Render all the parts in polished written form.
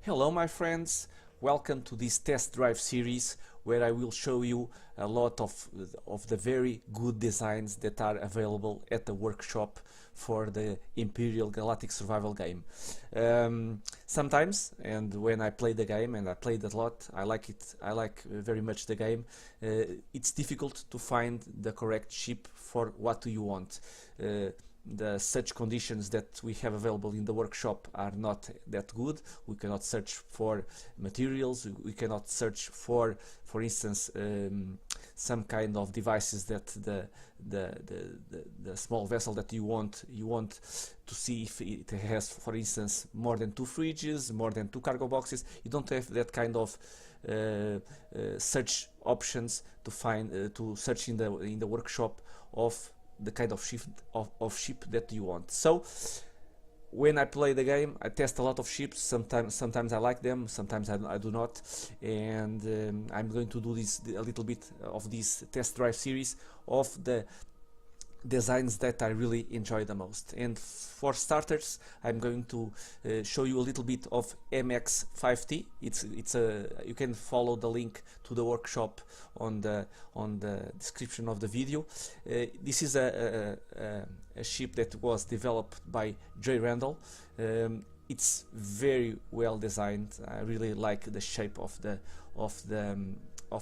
Hello my friends, welcome to this test drive series where I will show you a lot of the very good designs that are available at the workshop for the Empyrion Galactic Survival game. Sometimes, and when I play the game, and I played a lot, I like it, I like very much the game, it's difficult to find the correct ship for what do you want. The search conditions that we have available in the workshop are not that good. We cannot search for materials, we cannot search for instance, some kind of devices that the small vessel that you want to see if it has, for instance, more than 2 fridges, more than 2 cargo boxes. You don't have that kind of search options to find to search in the workshop of the kind of ship that you want. So when I play the game, I test a lot of ships. Sometimes I like them, sometimes I do not, and I'm going to do a little bit of this test drive series of the designs that I really enjoy the most. And for starters, I'm going to show you a little bit of MX5T. It's a you can follow the link to the workshop on the description of the video. This is a ship that was developed by jrandall. It's very well designed. I really like the shape of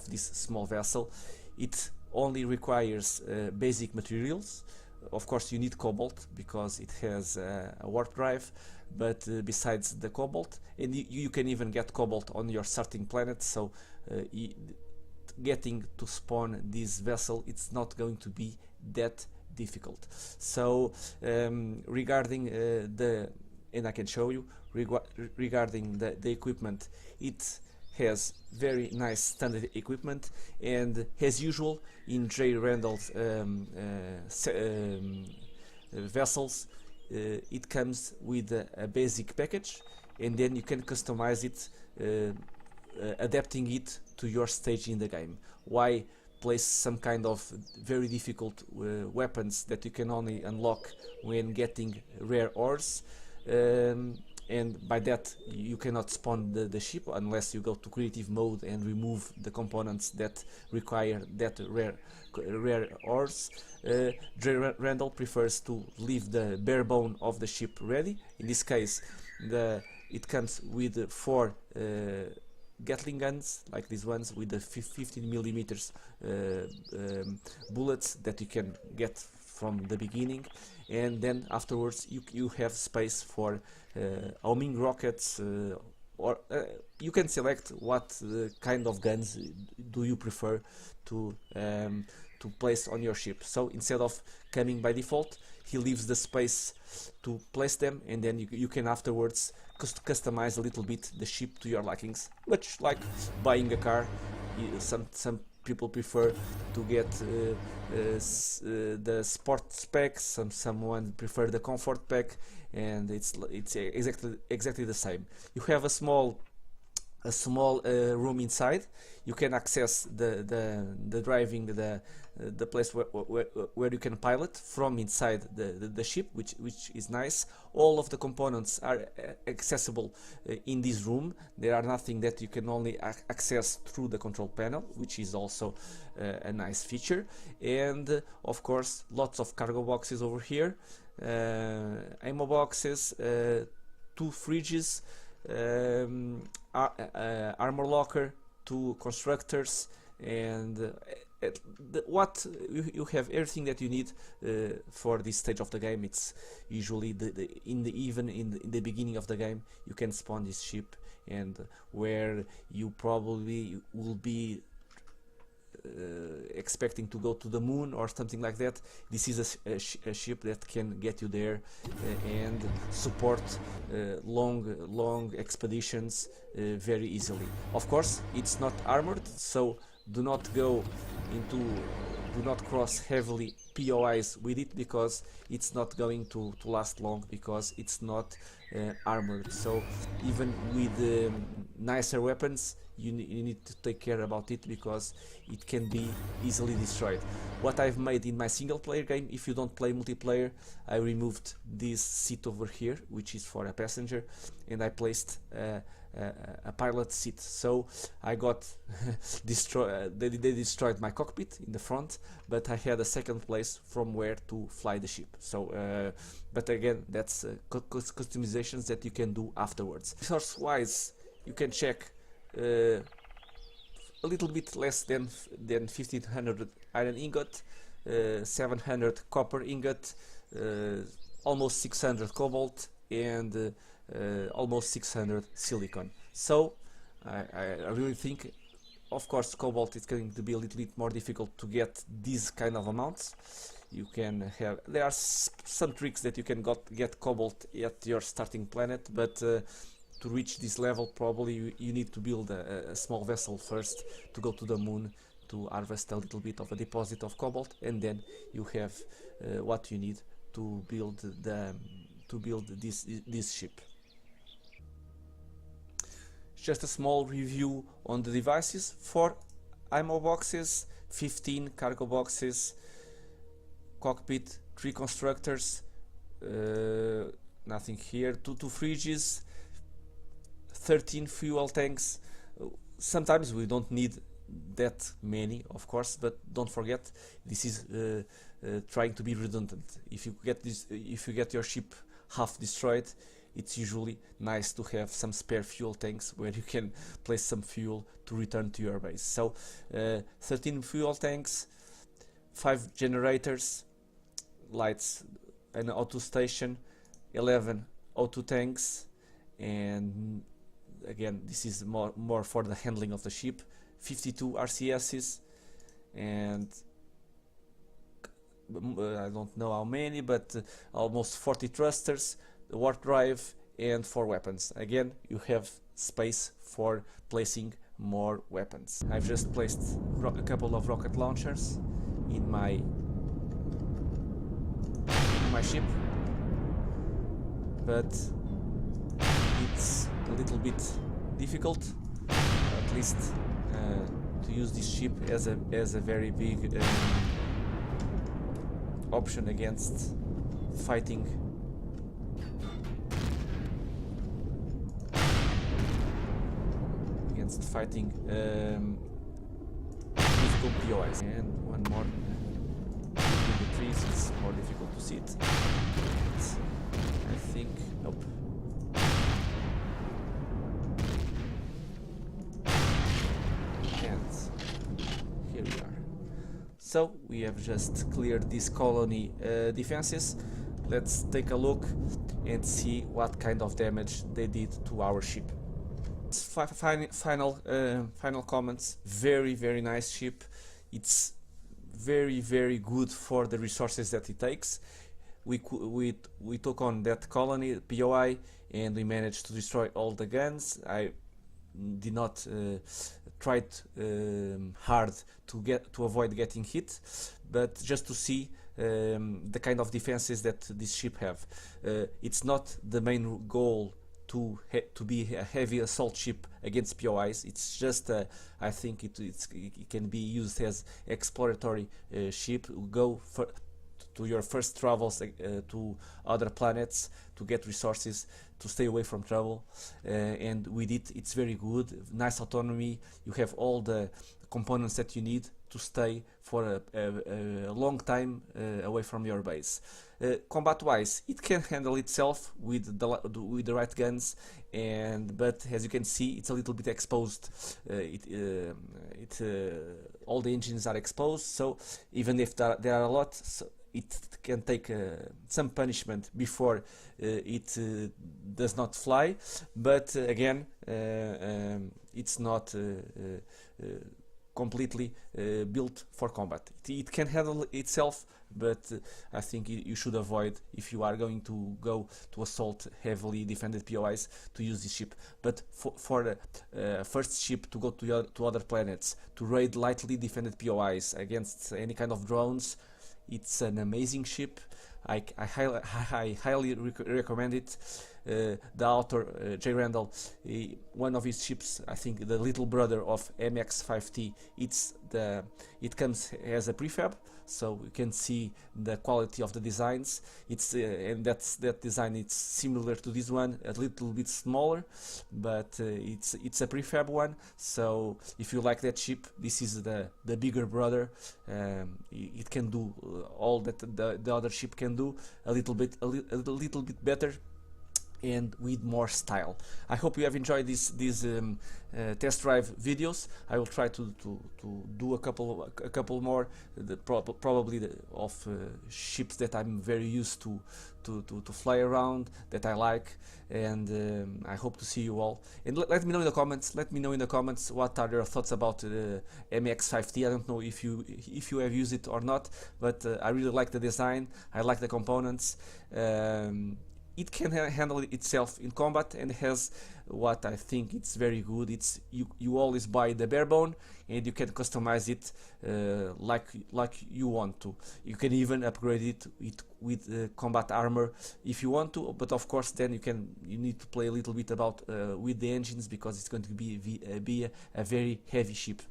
this small vessel. It only requires basic materials. Of course you need cobalt because it has a warp drive, but besides the cobalt, and you can even get cobalt on your starting planet, so getting to spawn this vessel, it's not going to be that difficult. So regarding and I can show you regarding the equipment, it has very nice standard equipment, and as usual in jrandall's vessels, it comes with a basic package, and then you can customize it, adapting it to your stage in the game. Why place some kind of very difficult weapons that you can only unlock when getting rare ores? And by that you cannot spawn the ship unless you go to creative mode and remove the components that require that rare ores. jrandall prefers to leave the bare bone of the ship ready. In this case, it comes with 4 Gatling guns like these ones with the 15 millimeters bullets that you can get from the beginning, and then afterwards you have space for homing rockets, or you can select what kind of guns do you prefer to place on your ship. So instead of coming by default, he leaves the space to place them, and then you can afterwards customize a little bit the ship to your likings, much like buying a car. Some people prefer to get the sport specs, someone prefer the comfort pack, and it's exactly the same. You have a small room inside. You can access the driving, the place where you can pilot from inside the ship, which is nice. All of the components are accessible in this room. There are nothing that you can only access through the control panel, which is also a nice feature. And of course, lots of cargo boxes over here, ammo boxes, 2 fridges, armor locker, 2 constructors, and what you have everything that you need for this stage of the game. It's usually in the beginning of the game you can spawn this ship, and where you probably will be expecting to go to the moon or something like that. This is a ship that can get you there and support long expeditions very easily. Of course, it's not armored, so do not cross heavily POIs with it, because it's not going to last long, because it's not armored. So even with nicer weapons, you need to take care about it, because it can be easily destroyed. What I've made in my single player game, if you don't play multiplayer, I removed this seat over here, which is for a passenger, and I placed a pilot seat. So I got they destroyed my cockpit in the front, but I had a second place from where to fly the ship. So but again, that's customizations that you can do afterwards. Resource wise, you can check a little bit less than 1500 iron ingot, 700 copper ingot, almost 600 cobalt, and almost 600 silicon. So I really think, of course, cobalt is going to be a little bit more difficult to get these kind of amounts. You can have, there are some tricks that you can get cobalt at your starting planet, but to reach this level, probably you need to build a small vessel first to go to the moon to harvest a little bit of a deposit of cobalt, and then you have what you need to build this ship. Just a small review on the devices: 4 IMO boxes, 15 cargo boxes, cockpit, 3 constructors, nothing here, 2 fridges, 13 fuel tanks. Sometimes we don't need that many, of course, but don't forget, this is trying to be redundant. If you get your ship half destroyed, it's usually nice to have some spare fuel tanks where you can place some fuel to return to your base. So 13 fuel tanks, 5 generators, lights, an O2 station, 11 O2 tanks, and again, this is more for the handling of the ship, 52 RCSs, and I don't know how many, but almost 40 thrusters, the warp drive, and 4 weapons. Again, you have space for placing more weapons. I've just placed a couple of rocket launchers in my ship, but it's a little bit difficult, at least to use this ship as a very big option against fighting difficult POIs. And one more in the trees, it's more difficult to see it. I think, nope. And here we are. So we have just cleared this colony defenses. Let's take a look and see what kind of damage they did to our ship. Final comments. Very nice ship. It's very good for the resources that it takes. We took on that colony POI, and we managed to destroy all the guns. I did not try hard to avoid getting hit, but just to see the kind of defenses that this ship have. It's not the main goal to be a heavy assault ship against POIs. It's just I think it can be used as exploratory ship. Go to your first travels to other planets to get resources, to stay away from trouble, and with it, it's very good. Nice autonomy. You have all the components that you need to stay for a long time away from your base. Combat wise, it can handle itself with the right guns, but as you can see, it's a little bit exposed. All the engines are exposed, so even if there are a lot, so it can take some punishment before it does not fly. But again, it's not completely built for combat. It can handle itself, but I think you should avoid, if you are going to go to assault heavily defended POIs, to use this ship. But for the first ship to go to other planets, to raid lightly defended POIs against any kind of drones, it's an amazing ship. I highly recommend it. the author jrandall, one of his ships, I think the little brother of MX5T, it comes as a prefab, so you can see the quality of the designs. It's and that design, it's similar to this one, a little bit smaller, but it's a prefab one. So if you like that ship, this is the bigger brother. It can do all that the other ship can do, a little bit better and with more style. I hope you have enjoyed these test drive videos. I will try to do a couple more, probably of ships that I'm very used to fly around, that I like, and I hope to see you all. And let me know in the comments. Let me know in the comments what are your thoughts about MX5T. I don't know if you have used it or not, but I really like the design. I like the components. It can handle itself in combat and has what I think it's very good. It's you always buy the bare bone and you can customize it like you want to. You can even upgrade it with combat armor if you want to, but of course then you need to play a little bit about with the engines, because it's going to be a very heavy ship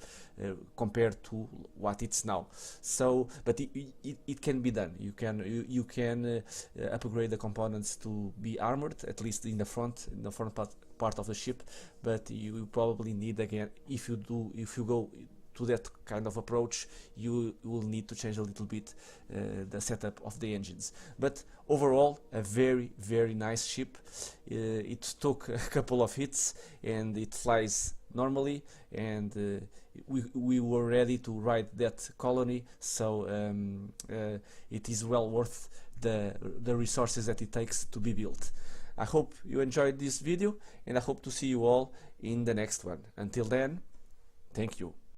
compared to what it's now. So, but it can be done. You can upgrade the components to be armored, at least in the front part of the ship, but you probably need, again, if you go to that kind of approach, you will need to change a little bit the setup of the engines. But overall, a very nice ship. It took a couple of hits and it flies normally, and we were ready to ride that colony, so it is well worth the resources that it takes to be built. I hope you enjoyed this video, and I hope to see you all in the next one. Until then, thank you.